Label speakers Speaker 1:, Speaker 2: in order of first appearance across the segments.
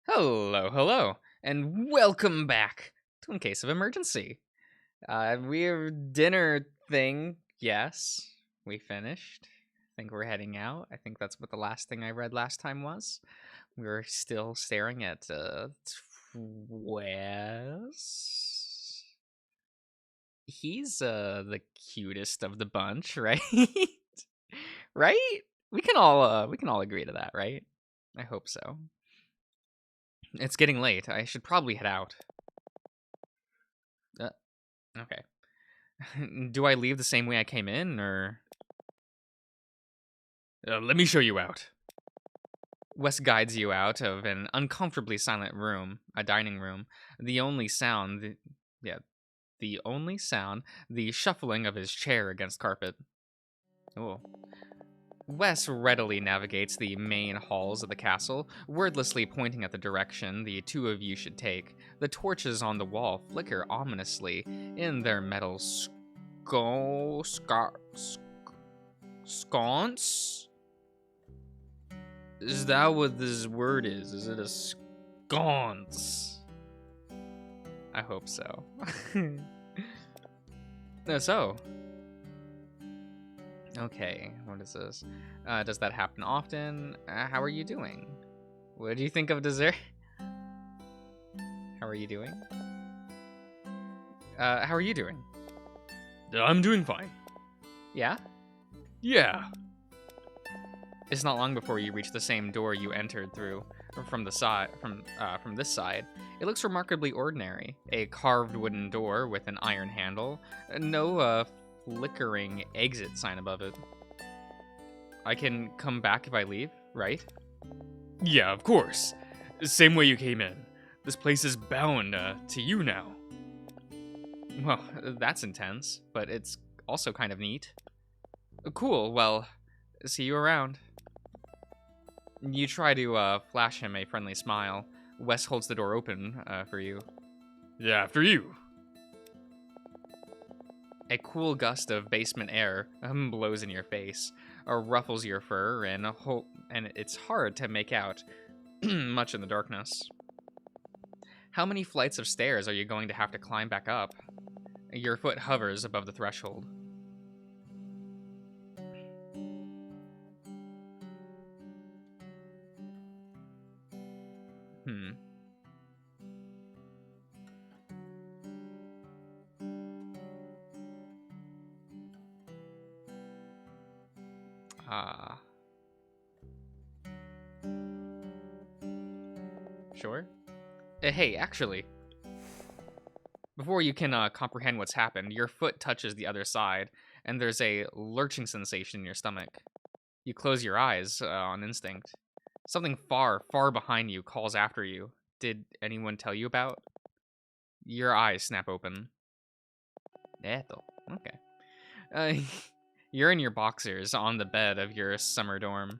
Speaker 1: Hello, hello, and welcome back to In Case of Emergency. We're dinner thing. Yes, we finished. I think we're heading out. I think that's what the last thing I read last time was. We were still staring at Wes. He's the cutest of the bunch, right? Right? We can all agree to that, right? I hope so. It's getting late. I should probably head out. Uh, okay. Do I leave the same way I came in, or let me show you out? Wes guides you out of an uncomfortably silent room, a dining room. The only sound, yeah, the only sound, the shuffling of his chair against carpet. Oh. Wes readily navigates the main halls of the castle, wordlessly pointing at the direction the two of you should take. The torches on the wall flicker ominously in their metal sconce? Is that what this word is? Is it a sconce? I hope so. So, okay, what is this? Does that happen often? How are you doing? What do you think of dessert? How are you doing? How are you doing?
Speaker 2: I'm doing fine.
Speaker 1: Yeah?
Speaker 2: Yeah.
Speaker 1: It's not long before you reach the same door you entered through from the side from this side. It looks remarkably ordinary. A carved wooden door with an iron handle. No flickering exit sign above it. I can come back if I leave, right?
Speaker 2: Yeah, of course. Same way you came in. This place is bound to you now.
Speaker 1: Well, that's intense, but it's also kind of neat. Cool, well, see you around. You try to flash him a friendly smile. Wes holds the door open for you.
Speaker 2: Yeah, after you.
Speaker 1: A cool gust of basement air blows in your face, or ruffles your fur, and it's hard to make out much in the darkness. How many flights of stairs are you going to have to climb back up? Your foot hovers above the threshold. Hmm. Ah. Sure. Hey, actually, before you can comprehend what's happened, your foot touches the other side, and there's a lurching sensation in your stomach. You close your eyes on instinct. Something far, far behind you calls after you. Did anyone tell you about? Your eyes snap open. Eto. Okay. Uh, you're in your boxers on the bed of your summer dorm.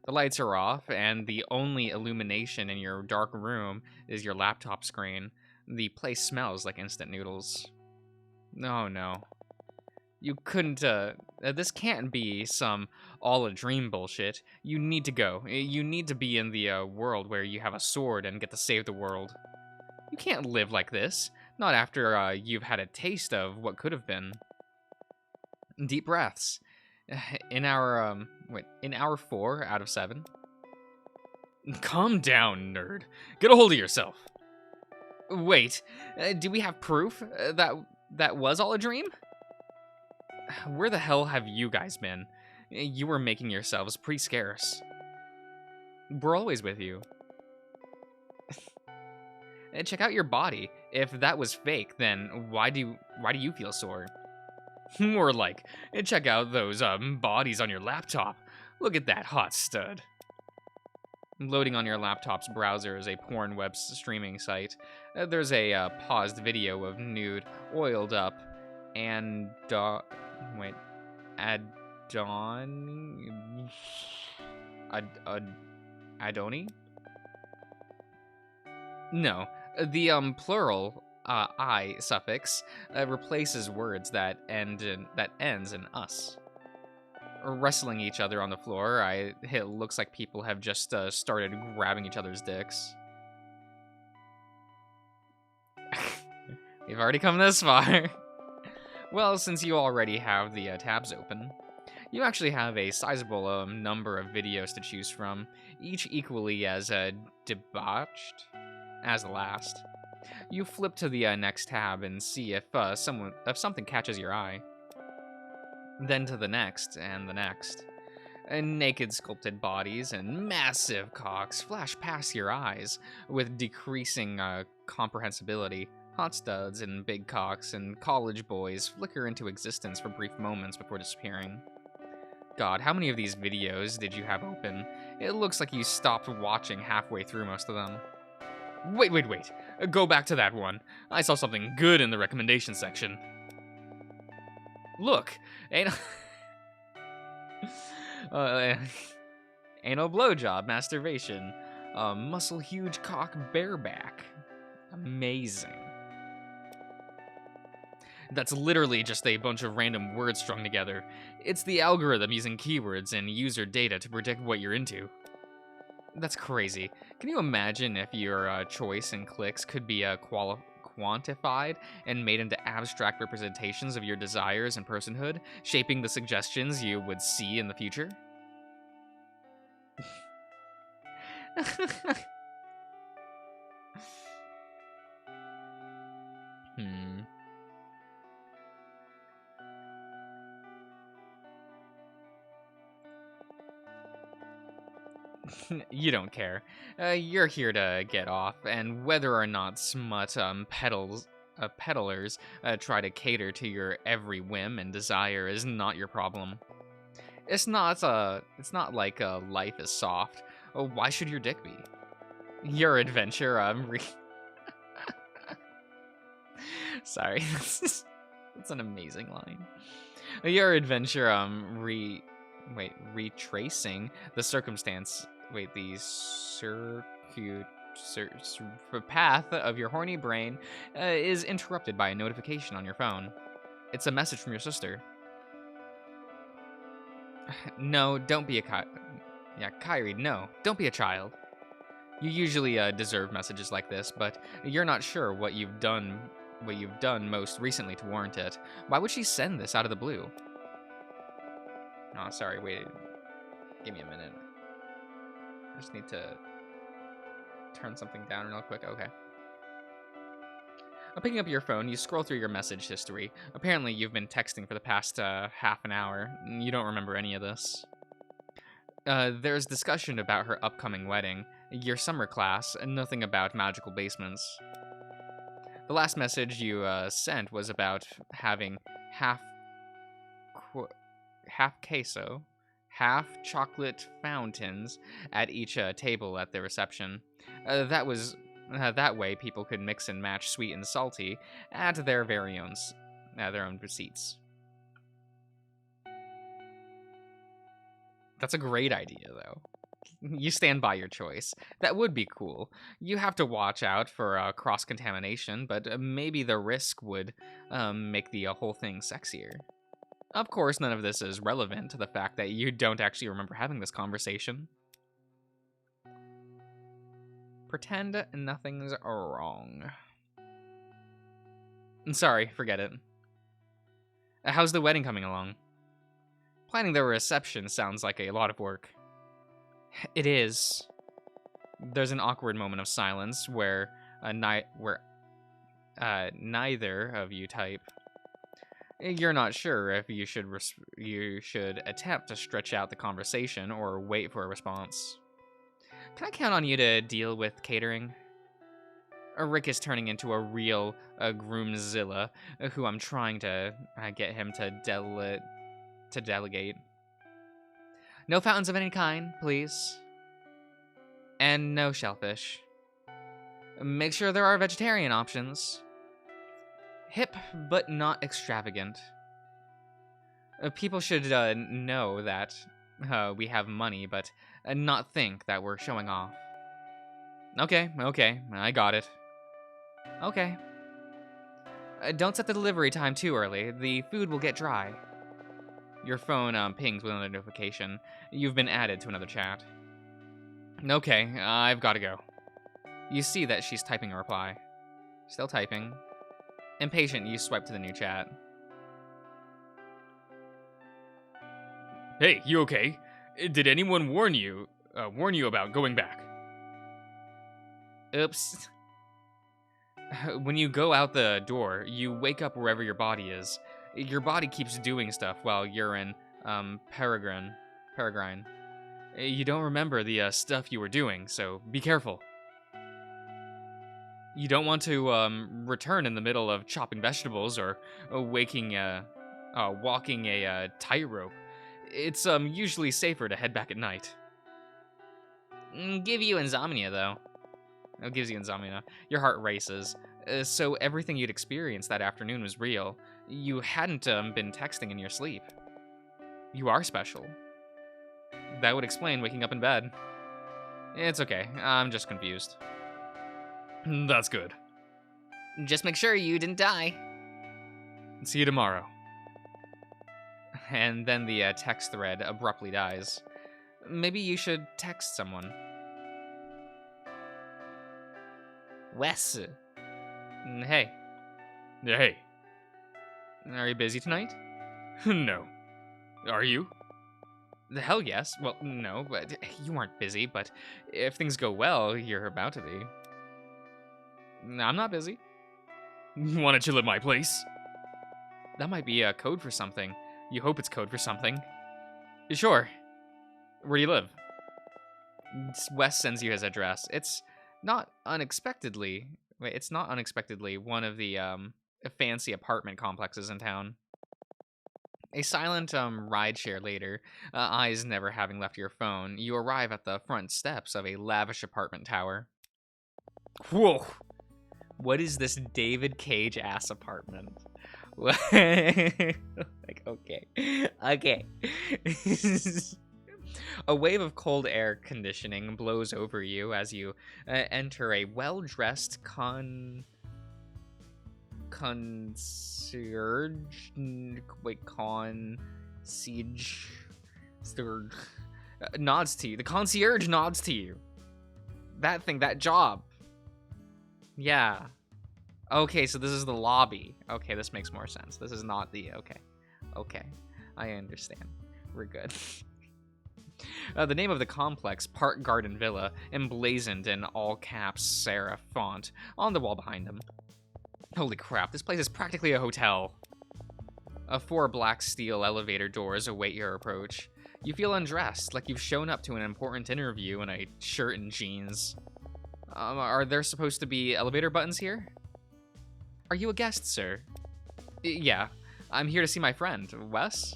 Speaker 1: The lights are off, and the only illumination in your dark room is your laptop screen. The place smells like instant noodles. Oh no. You couldn't, this can't be some all a dream bullshit. You need to go. You need to be in the world where you have a sword and get to save the world. You can't live like this. Not after you've had a taste of what could have been. Deep breaths. In hour 4 out of 7.
Speaker 2: Calm down, nerd. Get a hold of yourself.
Speaker 1: Wait, do we have proof that was all a dream? Where the hell have you guys been? You were making yourselves pretty scarce. We're always with you. Check out your body. If that was fake, then why do you feel sore?
Speaker 2: More like, check out those bodies on your laptop. Look at that hot stud.
Speaker 1: Loading on your laptop's browser is a porn web streaming site. There's a paused video of nude, oiled up, and Adoni? No, the plural I suffix replaces words that ends in us. Wrestling each other on the floor, it looks like people have just started grabbing each other's dicks. You've already come this far. Well, since you already have the tabs open, you actually have a sizable number of videos to choose from, each equally as debauched as the last. You flip to the next tab and see if something catches your eye. Then to the next and the next. Naked sculpted bodies and massive cocks flash past your eyes with decreasing comprehensibility. Hot studs and big cocks and college boys flicker into existence for brief moments before disappearing. God, how many of these videos did you have open? It looks like you stopped watching halfway through most of them. Wait. Go back to that one. I saw something good in the recommendation section. Look, anal blowjob masturbation. Muscle huge cock bareback. Amazing. That's literally just a bunch of random words strung together. It's the algorithm using keywords and user data to predict what you're into. That's crazy. Can you imagine if your choice and clicks could be quantified and made into abstract representations of your desires and personhood, shaping the suggestions you would see in the future? You don't care. You're here to get off, and whether or not smut peddlers try to cater to your every whim and desire is not your problem. It's not like life is soft. Why should your dick be? Your adventure Sorry, that's an amazing line. Your adventure retracing the path of your horny brain is interrupted by a notification on your phone. It's a message from your sister. No, don't be a Kyrie, no, don't be a child. You usually deserve messages like this, but you're not sure what you've done most recently to warrant it. Why would she send this out of the blue? Oh, sorry, wait. Give me a minute. I just need to turn something down real quick. Okay. Picking up your phone, you scroll through your message history. Apparently, you've been texting for the past half an hour. You don't remember any of this. There's discussion about her upcoming wedding, your summer class, and nothing about magical basements. The last message you sent was about having half queso, half chocolate fountains at each table at the reception. That way people could mix and match sweet and salty at their own receipts. That's a great idea, though. You stand by your choice. That would be cool. You have to watch out for cross-contamination, but maybe the risk would make the whole thing sexier. Of course, none of this is relevant to the fact that you don't actually remember having this conversation. Pretend nothing's wrong. Sorry, forget it. How's the wedding coming along? Planning the reception sounds like a lot of work. It is. There's an awkward moment of silence where neither of you type. You're not sure if you should attempt to stretch out the conversation or wait for a response. Can I count on you to deal with catering? Rick is turning into a real groomzilla, who I'm trying to get him to delegate. No fountains of any kind, please. And no shellfish. Make sure there are vegetarian options. Hip, but not extravagant. People should know that we have money, but not think that we're showing off. Okay, I got it. Okay. Don't set the delivery time too early. The food will get dry. Your phone pings with another notification. You've been added to another chat. Okay, I've got to go. You see that she's typing a reply. Still typing. Impatient, you swipe to the new chat.
Speaker 2: Hey, you okay? Did anyone warn you about going back?
Speaker 1: Oops. When you go out the door, you wake up wherever your body is. Your body keeps doing stuff while you're in Peregrine. You don't remember the stuff you were doing, so be careful. You don't want to return in the middle of chopping vegetables or walking a tightrope. It's usually safer to head back at night. Give you insomnia, though. It gives you insomnia. Your heart races. So everything you'd experienced that afternoon was real. You hadn't been texting in your sleep. You are special. That would explain waking up in bed. It's okay. I'm just confused.
Speaker 2: That's good.
Speaker 1: Just make sure you didn't die.
Speaker 2: See you tomorrow.
Speaker 1: And then the text thread abruptly dies. Maybe you should text someone. Wes. Hey.
Speaker 2: Hey.
Speaker 1: Are you busy tonight?
Speaker 2: No. Are you?
Speaker 1: The hell yes. Well, no, but you aren't busy, but if things go well, you're about to be. No, I'm not busy.
Speaker 2: Want to chill at my place?
Speaker 1: That might be a code for something. You hope it's code for something. Sure. Where do you live? Wes sends you his address. It's not unexpectedly one of the fancy apartment complexes in town. A silent rideshare later, eyes never having left your phone, you arrive at the front steps of a lavish apartment tower. Whoa! What is this David Cage ass apartment? Like, okay. A wave of cold air conditioning blows over you as you enter a well-dressed concierge nods to you. The concierge nods to you. That job. Yeah. Okay, so this is the lobby. Okay, this makes more sense. This is not the... Okay. I understand. We're good. The name of the complex, Park Garden Villa, emblazoned in all caps serif font on the wall behind him. Holy crap, this place is practically a hotel. 4 black steel elevator doors await your approach. You feel undressed, like you've shown up to an important interview in a shirt and jeans. Are there supposed to be elevator buttons here? Are you a guest, sir? Yeah, I'm here to see my friend, Wes.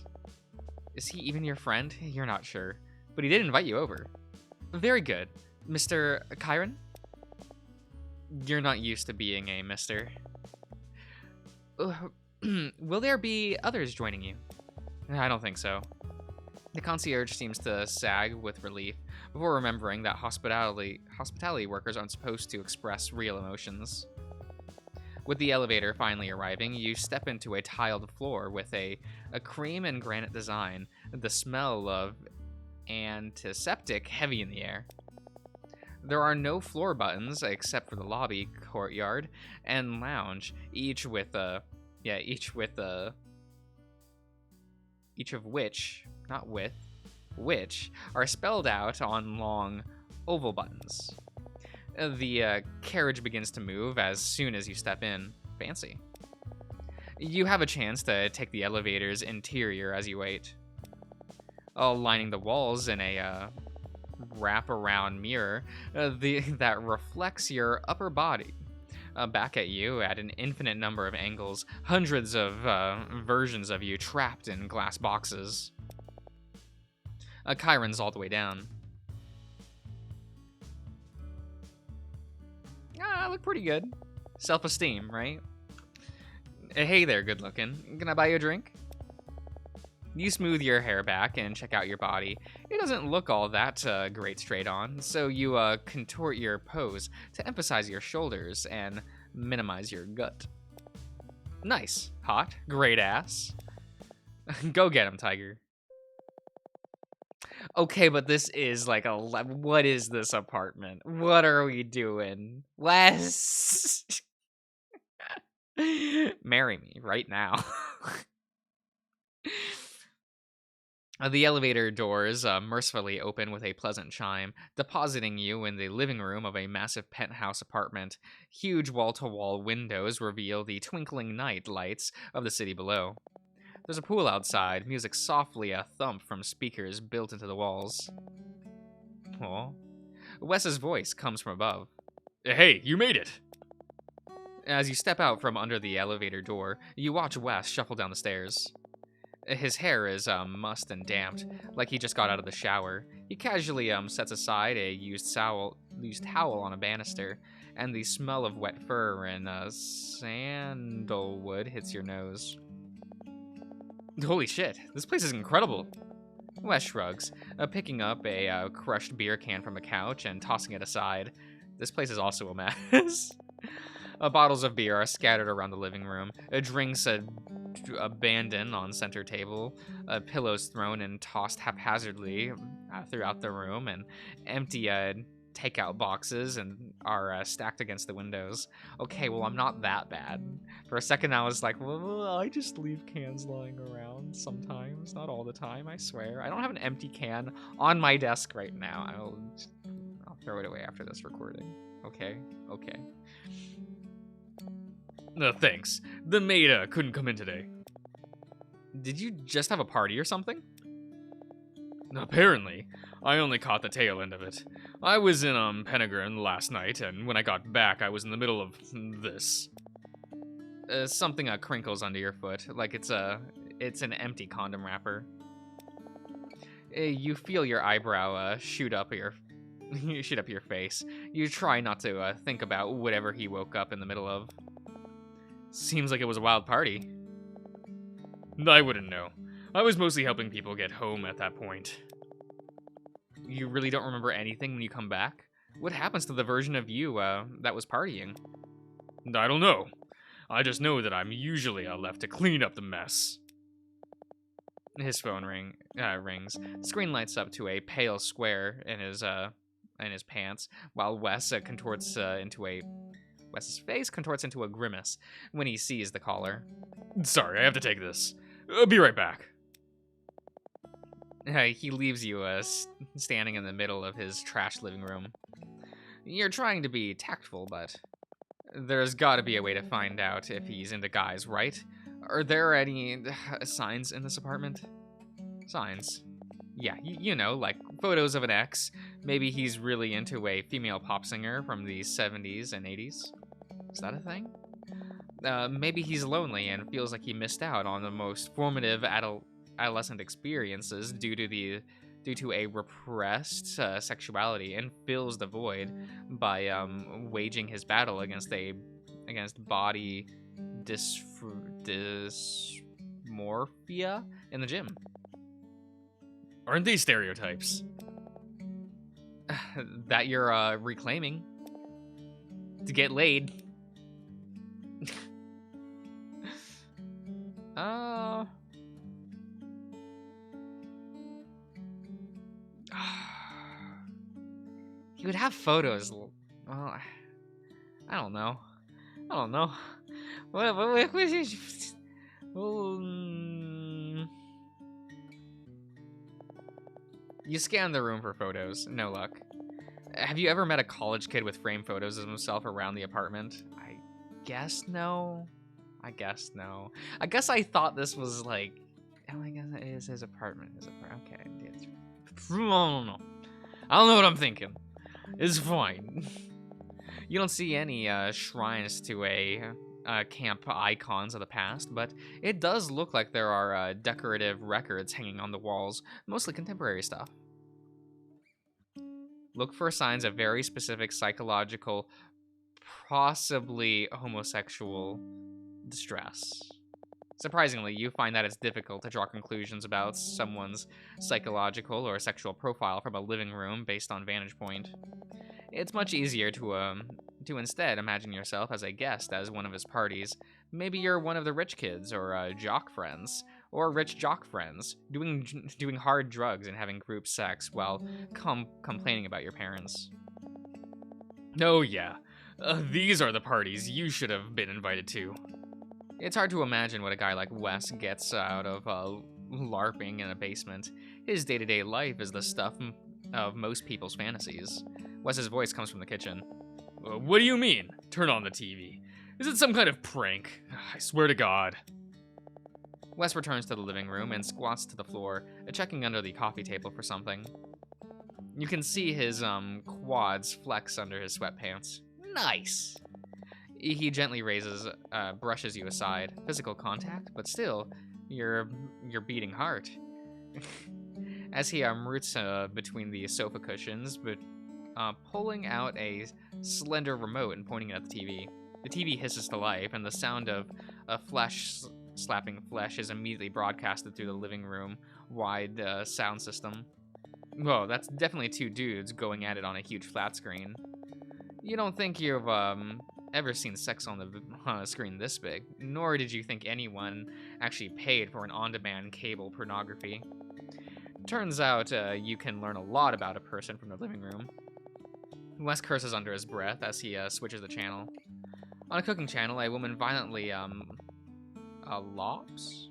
Speaker 1: Is he even your friend? You're not sure, but he did invite you over. Very good. Mr. Chiron? You're not used to being a mister. Will there be others joining you? I don't think so. The concierge seems to sag with relief before remembering that hospitality workers aren't supposed to express real emotions. With the elevator finally arriving, you step into a tiled floor with a cream and granite design, the smell of antiseptic heavy in the air. There are no floor buttons except for the lobby, courtyard, and lounge, each of which are spelled out on long oval buttons. The carriage begins to move as soon as you step in. Fancy. You have a chance to take the elevator's interior as you wait. Lining the walls in a wrap-around mirror that reflects your upper body. Back at you at an infinite number of angles, hundreds of versions of you trapped in glass boxes. Chiron's all the way down. I look pretty good. Self-esteem, right? Hey there, good looking. Can I buy you a drink? You smooth your hair back and check out your body. It doesn't look all that great straight on, so you contort your pose to emphasize your shoulders and minimize your gut. Nice. Hot. Great ass. Go get him, Tiger. Okay, but this is like what is this apartment? What are we doing? Wes! Marry me right now. The elevator doors mercifully open with a pleasant chime, depositing you in the living room of a massive penthouse apartment. Huge wall to wall windows reveal the twinkling night lights of the city below. There's a pool outside, music softly a thump from speakers built into the walls. Aw. Wes's voice comes from above.
Speaker 2: Hey, you made it!
Speaker 1: As you step out from under the elevator door, you watch Wes shuffle down the stairs. His hair is mussed and damped, like he just got out of the shower. He casually sets aside a used towel on a banister, and the smell of wet fur and sandalwood hits your nose. Holy shit, this place is incredible. Wes shrugs, picking up a crushed beer can from a couch and tossing it aside. This place is also a mess. Bottles of beer are scattered around the living room. Drinks abandoned on center table. Pillows thrown and tossed haphazardly throughout the room, and empty takeout boxes are stacked against the windows. Okay, well, I'm not that bad. For a second, I was like, well, I just leave cans lying around sometimes, not all the time, I swear. I don't have an empty can on my desk right now. I'll throw it away after this recording. Okay.
Speaker 2: Thanks. The maid couldn't come in today.
Speaker 1: Did you just have a party or something?
Speaker 2: Apparently. I only caught the tail end of it. I was in Penegrin last night, and when I got back, I was in the middle of this.
Speaker 1: Something crinkles under your foot, like it's an empty condom wrapper. You feel your eyebrow shoot up your face. You try not to think about whatever he woke up in the middle of. Seems like it was a wild party.
Speaker 2: I wouldn't know. I was mostly helping people get home at that point.
Speaker 1: You really don't remember anything when you come back? What happens to the version of you that was partying?
Speaker 2: I don't know. I just know that I'm usually left to clean up the mess.
Speaker 1: His phone rings. The screen lights up to a pale square in his pants, while Wes's face contorts into a grimace when he sees the caller.
Speaker 2: Sorry, I have to take this. I'll be right back.
Speaker 1: He leaves you standing in the middle of his trash living room. You're trying to be tactful, but there's got to be a way to find out if he's into guys, right? Are there any signs in this apartment? Signs? Yeah, you know, like photos of an ex. Maybe he's really into a female pop singer from the 70s and 80s. Is that a thing? Maybe he's lonely and feels like he missed out on the most formative adolescent experiences due to a repressed sexuality, and fills the void by waging his battle against body dysmorphia in the gym.
Speaker 2: Aren't they stereotypes?
Speaker 1: That you're reclaiming to get laid. He would have photos. Well, I don't know. You scan the room for photos. No luck. Have you ever met a college kid with framed photos of himself around the apartment? I guess no. I guess I thought this was like... Oh, I guess it is his apartment. Okay. I don't know. I don't know what I'm thinking. It's fine. You don't see any shrines to camp icons of the past, but it does look like there are decorative records hanging on the walls, mostly contemporary stuff. Look for signs of very specific psychological, possibly homosexual distress. Surprisingly, you find that it's difficult to draw conclusions about someone's psychological or sexual profile from a living room based on vantage point. It's much easier to instead imagine yourself as a guest at one of his parties. Maybe you're one of the rich kids or jock friends, or rich jock friends, doing hard drugs and having group sex while complaining about your parents.
Speaker 2: Oh yeah, these are the parties you should have been invited to.
Speaker 1: It's hard to imagine what a guy like Wes gets out of LARPing in a basement. His day-to-day life is the stuff of most people's fantasies. Wes's voice comes from the kitchen.
Speaker 2: What do you mean? Turn on the TV. Is it some kind of prank? I swear to God.
Speaker 1: Wes returns to the living room and squats to the floor, checking under the coffee table for something. You can see his quads flex under his sweatpants. Nice! He gently brushes you aside. Physical contact, but still, your beating heart. As he roots between the sofa cushions, but pulling out a slender remote and pointing it at the TV. The TV hisses to life, and the sound of a flesh slapping flesh is immediately broadcasted through the living room wide sound system. Whoa, that's definitely two dudes going at it on a huge flat screen. You don't think you've ever seen sex on the screen this big, nor did you think anyone actually paid for an on-demand cable pornography. Turns out you can learn a lot about a person from the living room. Wes curses under his breath as he switches the channel. On a cooking channel, a woman violently lops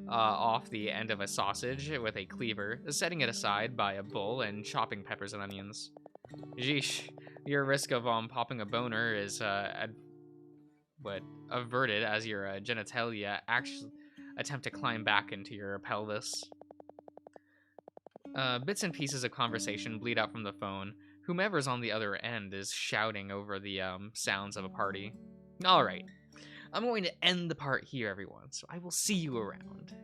Speaker 1: off the end of a sausage with a cleaver, setting it aside by a bowl and chopping peppers and onions. Jeesh, your risk of popping a boner is averted as your genitalia actually attempt to climb back into your pelvis. Bits and pieces of conversation bleed out from the phone. Whomever's on the other end is shouting over the sounds of a party. All right, I'm going to end the part here, everyone, so I will see you around.